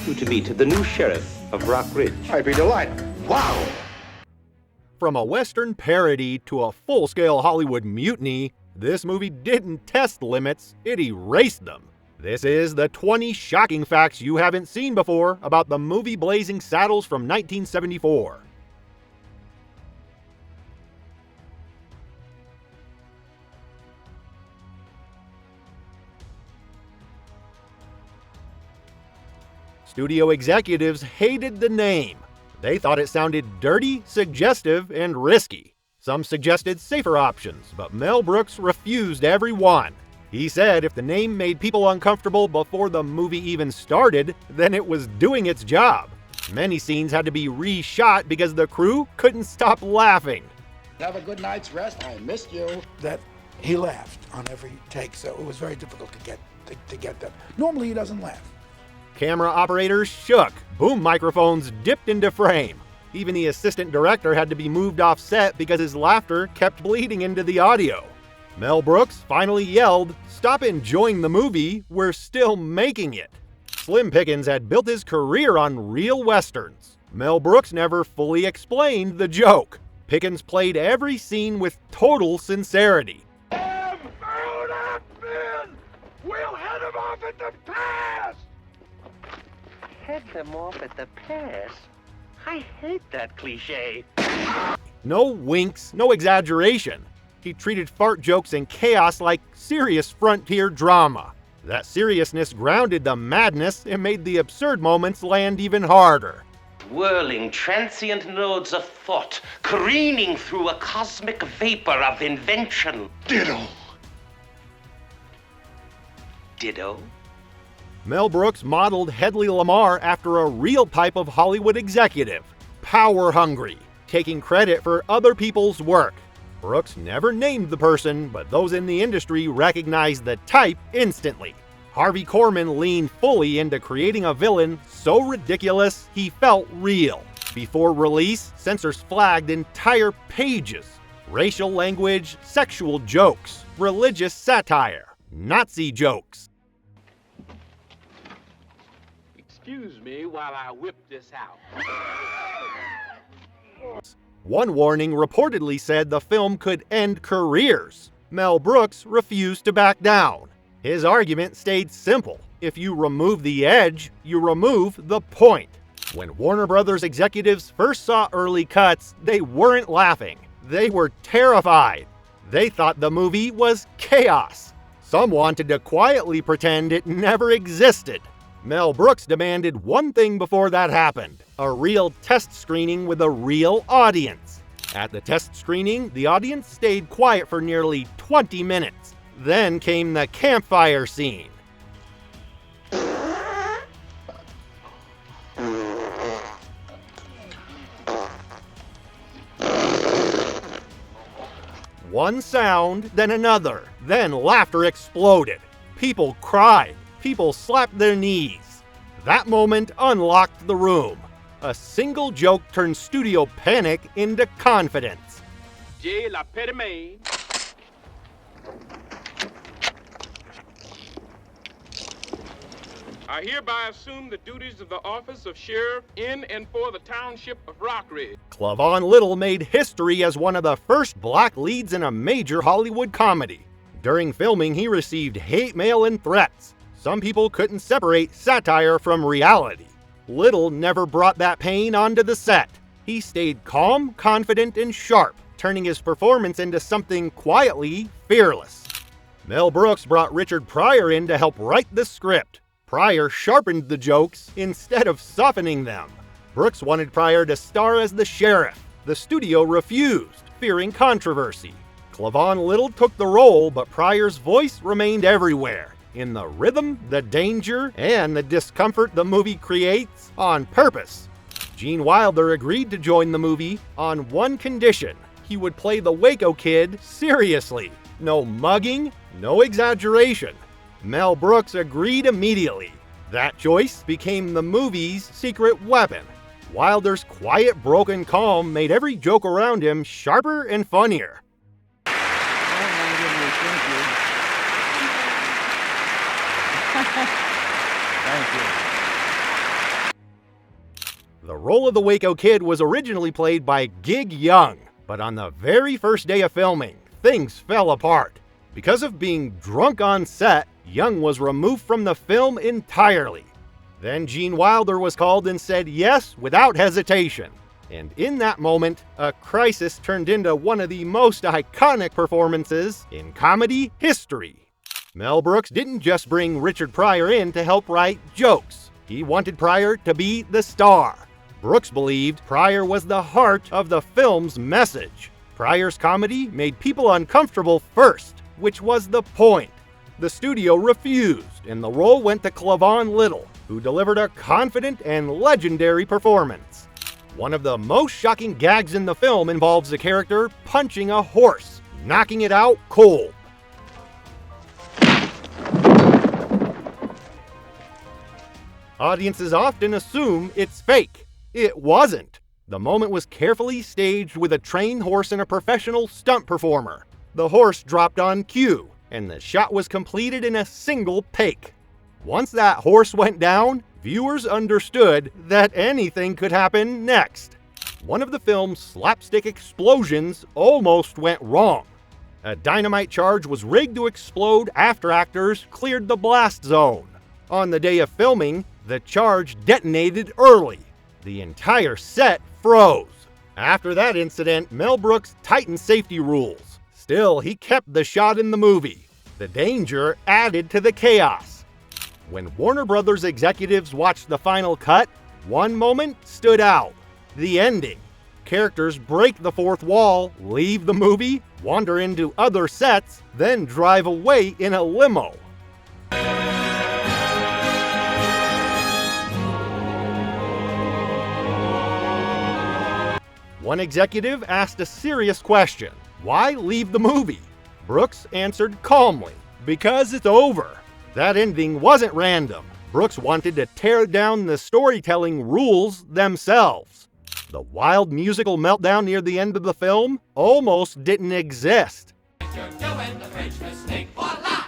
You to meet the new sheriff of Rock Ridge. I'd be delighted. Wow! From a Western parody to a full-scale Hollywood mutiny, this movie didn't test limits, it erased them. This is the 20 shocking facts you haven't seen before about the movie Blazing Saddles from 1974. Studio executives hated the name. They thought it sounded dirty, suggestive, and risky. Some suggested safer options, but Mel Brooks refused every one. He said if the name made people uncomfortable before the movie even started, then it was doing its job. Many scenes had to be reshot because the crew couldn't stop laughing. Have a good night's rest. I missed you. That he laughed on every take, so it was very difficult to get that. Normally he doesn't laugh. Camera operators shook. Boom microphones dipped into frame. Even the assistant director had to be moved off set because his laughter kept bleeding into the audio. Mel Brooks finally yelled, "Stop enjoying the movie, we're still making it." Slim Pickens had built his career on real westerns. Mel Brooks never fully explained the joke. Pickens played every scene with total sincerity. We'll head him off at the pass! Head them off at the pass? I hate that cliche. No winks, no exaggeration. He treated fart jokes and chaos like serious frontier drama. That seriousness grounded the madness and made the absurd moments land even harder. Whirling transient nodes of thought, careening through a cosmic vapor of invention. Ditto. Ditto? Mel Brooks modeled Hedley Lamar after a real type of Hollywood executive, power-hungry, taking credit for other people's work. Brooks never named the person, but those in the industry recognized the type instantly. Harvey Korman leaned fully into creating a villain so ridiculous he felt real. Before release, censors flagged entire pages. Racial language, sexual jokes, religious satire, Nazi jokes. Excuse me while I whip this out. One warning reportedly said the film could end careers. Mel Brooks refused to back down. His argument stayed simple. If you remove the edge, you remove the point. When Warner Brothers executives first saw early cuts, they weren't laughing. They were terrified. They thought the movie was chaos. Some wanted to quietly pretend it never existed. Mel Brooks demanded one thing before that happened: a real test screening with a real audience. At the test screening, the audience stayed quiet for nearly 20 minutes. Then came the campfire scene. One sound, then another, then laughter exploded. People cried. People slapped their knees. That moment unlocked the room. A single joke turned studio panic into confidence. J. La Petite. I hereby assume the duties of the office of sheriff in and for the township of Rockridge. Clavon Little made history as one of the first black leads in a major Hollywood comedy. During filming, he received hate mail and threats. Some people couldn't separate satire from reality. Little never brought that pain onto the set. He stayed calm, confident, and sharp, turning his performance into something quietly fearless. Mel Brooks brought Richard Pryor in to help write the script. Pryor sharpened the jokes instead of softening them. Brooks wanted Pryor to star as the sheriff. The studio refused, fearing controversy. Clavon Little took the role, but Pryor's voice remained everywhere. In the rhythm, the danger, and the discomfort the movie creates on purpose. Gene Wilder agreed to join the movie on one condition: he would play the Waco Kid seriously. No mugging, no exaggeration. Mel Brooks agreed immediately. That choice became the movie's secret weapon. Wilder's quiet, broken calm made every joke around him sharper and funnier. Thank you. The role of the Waco Kid was originally played by Gig Young, but on the very first day of filming, things fell apart. Because of being drunk on set, Young was removed from the film entirely. Then Gene Wilder was called and said yes without hesitation. And in that moment, a crisis turned into one of the most iconic performances in comedy history. Mel Brooks didn't just bring Richard Pryor in to help write jokes. He wanted Pryor to be the star. Brooks believed Pryor was the heart of the film's message. Pryor's comedy made people uncomfortable first, which was the point. The studio refused, and the role went to Clavon Little, who delivered a confident and legendary performance. One of the most shocking gags in the film involves the character punching a horse, knocking it out cold. Audiences often assume it's fake. It wasn't. The moment was carefully staged with a trained horse and a professional stunt performer. The horse dropped on cue, and the shot was completed in a single take. Once that horse went down, viewers understood that anything could happen next. One of the film's slapstick explosions almost went wrong. A dynamite charge was rigged to explode after actors cleared the blast zone. On the day of filming, the charge detonated early. The entire set froze. After that incident, Mel Brooks tightened safety rules. Still, he kept the shot in the movie. The danger added to the chaos. When Warner Brothers executives watched the final cut, one moment stood out. The ending. Characters break the fourth wall, leave the movie, wander into other sets, then drive away in a limo. One executive asked a serious question. Why leave the movie? Brooks answered calmly, because it's over. That ending wasn't random. Brooks wanted to tear down the storytelling rules themselves. The wild musical meltdown near the end of the film almost didn't exist. You're doing the French mistake, voila!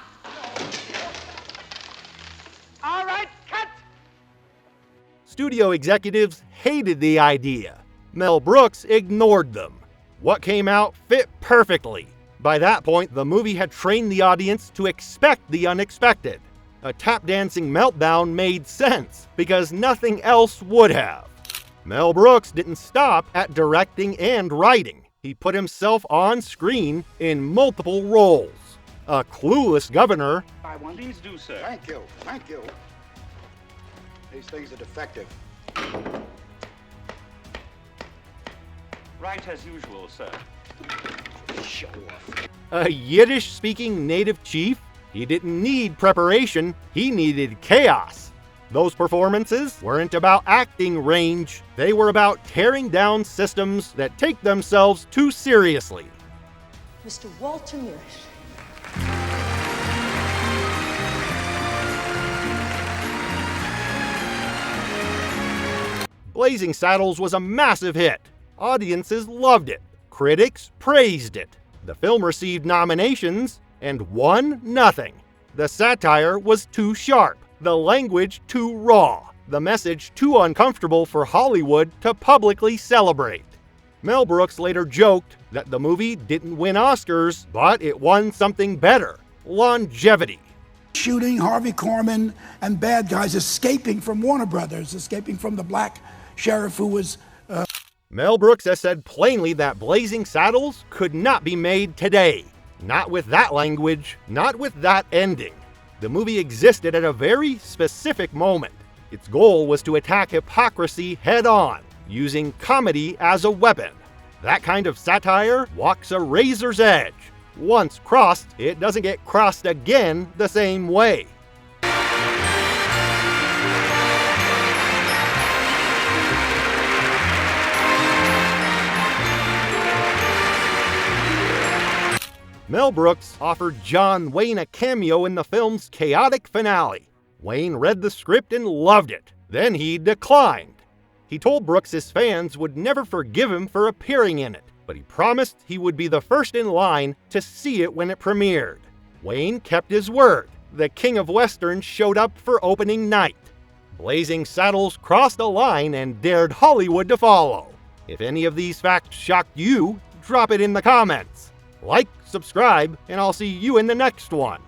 All right, cut! Studio executives hated the idea. Mel Brooks ignored them. What came out fit perfectly. By that point, the movie had trained the audience to expect the unexpected. A tap-dancing meltdown made sense, because nothing else would have. Mel Brooks didn't stop at directing and writing. He put himself on screen in multiple roles. A clueless governor, Please do, sir. Thank you. These things are defective. Right as usual, sir. Show off. a Yiddish-speaking native chief. He didn't need preparation, he needed chaos. Those performances weren't about acting range, they were about tearing down systems that take themselves too seriously. Mr. Walter Mirish. Blazing Saddles was a massive hit. Audiences loved it. Critics praised it. The film received nominations and won nothing. The satire was too sharp, the language too raw, the message too uncomfortable for Hollywood to publicly celebrate. Mel Brooks later joked that the movie didn't win Oscars, but it won something better: longevity. Shooting Harvey Korman and bad guys escaping from Warner Brothers, escaping from the black sheriff who was... Mel Brooks has said plainly that Blazing Saddles could not be made today. Not with that language, not with that ending. The movie existed at a very specific moment. Its goal was to attack hypocrisy head-on, using comedy as a weapon. That kind of satire walks a razor's edge. Once crossed, it doesn't get crossed again the same way. Mel Brooks offered John Wayne a cameo in the film's chaotic finale. Wayne read the script and loved it. Then he declined. He told Brooks his fans would never forgive him for appearing in it, but he promised he would be the first in line to see it when it premiered. Wayne kept his word. The King of Westerns showed up for opening night. Blazing Saddles crossed a line and dared Hollywood to follow. If any of these facts shocked you, drop it in the comments. Like, subscribe, and I'll see you in the next one.